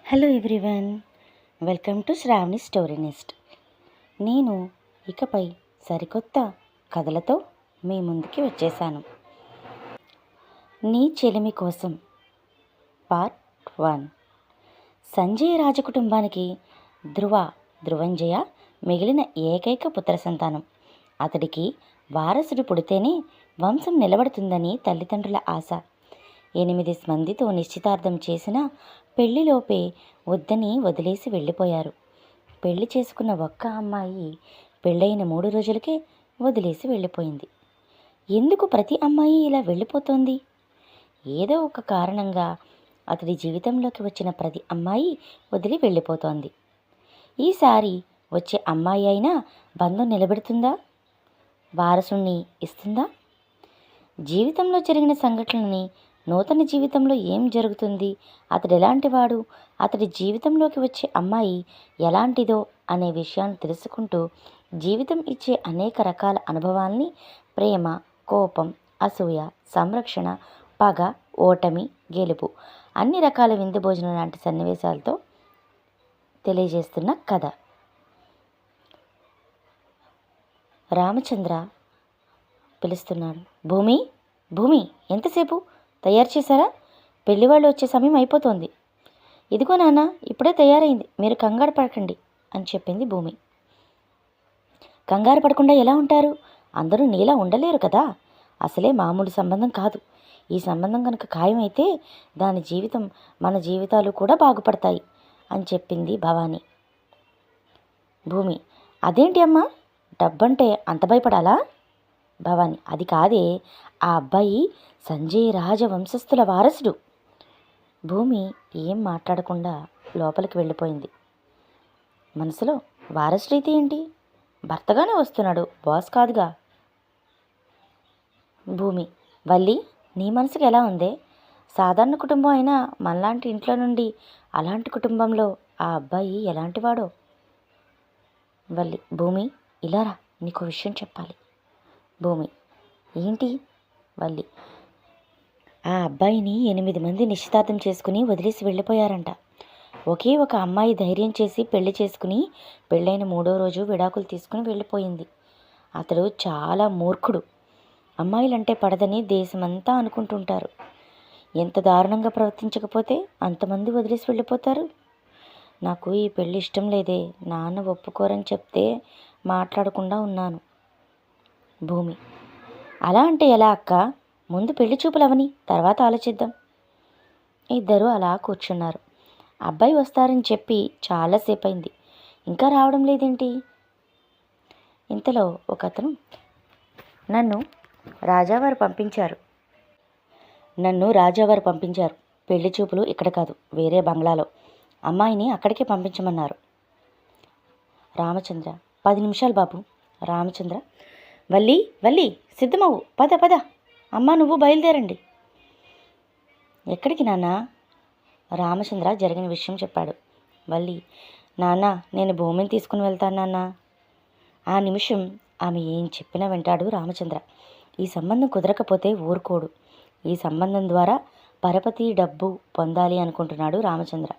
Hello everyone, welcome to Shravani Story Nest. నేను ఇకపై సరికొత్త కథలతో మీ ముందుకి వచ్చేసాను. నీ చెలిమి కోసం పార్ట్ 1. సంజయ్ రాజకుటుంబానికి ధృవంజయ మిగిలిన ఏకైక పుత్ర సంతానం. అతడికి వారసుడు పుడితేనే వంశం నిలబడుతుందని తల్లిదండ్రుల ఆశ. 8 మందితో నిశ్చితార్థం చేసిన పెళ్లిలోపే వద్దని వదిలేసి వెళ్ళిపోయారు. పెళ్లి చేసుకున్న ఒక్క అమ్మాయి పెళ్ళైన 3 రోజులకే వదిలేసి వెళ్ళిపోయింది. ఎందుకు ప్రతి అమ్మాయి ఇలా వెళ్ళిపోతోంది? ఏదో ఒక కారణంగా అతడి జీవితంలోకి వచ్చిన ప్రతి అమ్మాయి వదిలి వెళ్ళిపోతోంది. ఈసారి వచ్చే అమ్మాయి అయినా బంధం నిలబెడుతుందా? వారసుణ్ణి ఇస్తుందా? జీవితంలో జరిగిన సంఘటనలని నూతన జీవితంలో ఏం జరుగుతుంది, అతడు ఎలాంటివాడు, అతడి జీవితంలోకి వచ్చే అమ్మాయి ఎలాంటిదో అనే విషయాన్ని తెలుసుకుంటూ జీవితం ఇచ్చే అనేక రకాల అనుభవాల్ని ప్రేమ, కోపం, అసూయ, సంరక్షణ, పగ, ఓటమి, గెలుపు అన్ని రకాల విందు భోజనం లాంటి సన్నివేశాలతో తెలియజేస్తున్న కథ. రామచంద్ర పిలుస్తున్నాడు. భూమి, భూమి, ఎంతసేపు? తయారు చేశారా? పెళ్లివాళ్ళు వచ్చే సమయం అయిపోతోంది. ఇదిగో నాన్న, ఇప్పుడే తయారైంది, మీరు కంగారు పడకండి అని చెప్పింది భూమి. కంగారు పడకుండా ఎలా ఉంటారు? అందరూ నీలా ఉండలేరు కదా. అసలే మామూలు సంబంధం కాదు. ఈ సంబంధం కనుక ఖాయమైతే దాని జీవితం మన జీవితాలు కూడా బాగుపడతాయి అని చెప్పింది భవానీ. భూమి, అదేంటి అమ్మా, డబ్బంటే అంత భయపడాలా? భవానీ, అది కాదే, ఆ అబ్బాయి సంజయ్ రాజవంశస్థుల వారసుడు. భూమి ఏం మాట్లాడకుండా లోపలికి వెళ్ళిపోయింది. మనసులో వారసుడైతే ఏంటి, భర్తగానే వస్తున్నాడు, బాస్ కాదుగా. భూమి, వల్లి, నీ మనసుకు ఎలా ఉందే? సాధారణ కుటుంబం అయినా మనలాంటి ఇంట్లో నుండి అలాంటి కుటుంబంలో ఆ అబ్బాయి ఎలాంటివాడో. వల్లి, భూమి ఇలారా, నీకు విషయం చెప్పాలి. భూమి, ఏంటి? వల్లి, ఆ అబ్బాయిని 8 మంది నిశ్చితార్థం చేసుకుని వదిలేసి వెళ్ళిపోయారంట. ఒకే ఒక అమ్మాయి ధైర్యం చేసి పెళ్లి చేసుకుని పెళ్ళైన 3వ రోజు విడాకులు తీసుకుని వెళ్ళిపోయింది. అతడు చాలా మూర్ఖుడు. అమ్మాయిలంటే పడదని దేశమంతా అనుకుంటుంటారు. ఎంత దారుణంగా ప్రవర్తించకపోతే అంతమంది వదిలేసి వెళ్ళిపోతారు. నాకు ఈ పెళ్ళి ఇష్టం లేదే, నాన్న ఒప్పుకోరని చెప్తే మాట్లాడకుండా ఉన్నాను. భూమి, అలా అంటే ఎలా అక్క? ముందు పెళ్లి చూపులవని, తర్వాత ఆలోచిద్దాం. ఇద్దరూ అలా కూర్చున్నారు. అబ్బాయి వస్తారని చెప్పి చాలాసేపు అయింది, ఇంకా రావడం లేదేంటి? ఇంతలో ఒక అతను, నన్ను రాజావారు పంపించారు. పెళ్లి చూపులు ఇక్కడ కాదు, వేరే బంగ్లాలో. అమ్మాయిని అక్కడికే పంపించమన్నారు. రామచంద్ర, 10 నిమిషాలు బాబు. రామచంద్ర, వల్లి సిద్ధమవు, పద. అమ్మ, నువ్వు బయలుదేరండి. ఎక్కడికి నాన్న? రామచంద్ర జరిగిన విషయం చెప్పాడు. వల్లి, నాన్న, నేను భూమిని తీసుకుని వెళ్తాను నాన్న. ఆ నిమిషం ఆమె ఏం చెప్పినా వింటాడు రామచంద్ర. ఈ సంబంధం కుదరకపోతే ఊరుకోడు. ఈ సంబంధం ద్వారా పరపతి డబ్బు పొందాలి అనుకుంటున్నాడు రామచంద్ర.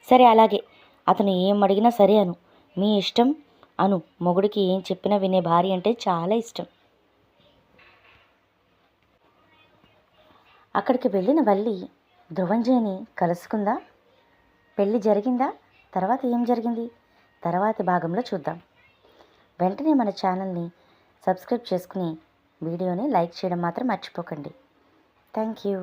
సరే, అలాగే. అతను ఏం అడిగినా సరే అను. మీ ఇష్టం అను. మొగుడికి ఏం చెప్పినా వినే భార్య అంటే చాలా ఇష్టం. అక్కడికి వెళ్ళిన వల్లి ధృవంజయని కలుసుకుందా? పెళ్ళి జరిగిందా? తర్వాత ఏం జరిగింది? తర్వాతి భాగంలో చూద్దాం. వెంటనే మన ఛానల్ని సబ్స్క్రైబ్ చేసుకుని వీడియోని లైక్ చేయడం మాత్రం మర్చిపోకండి. Thank you.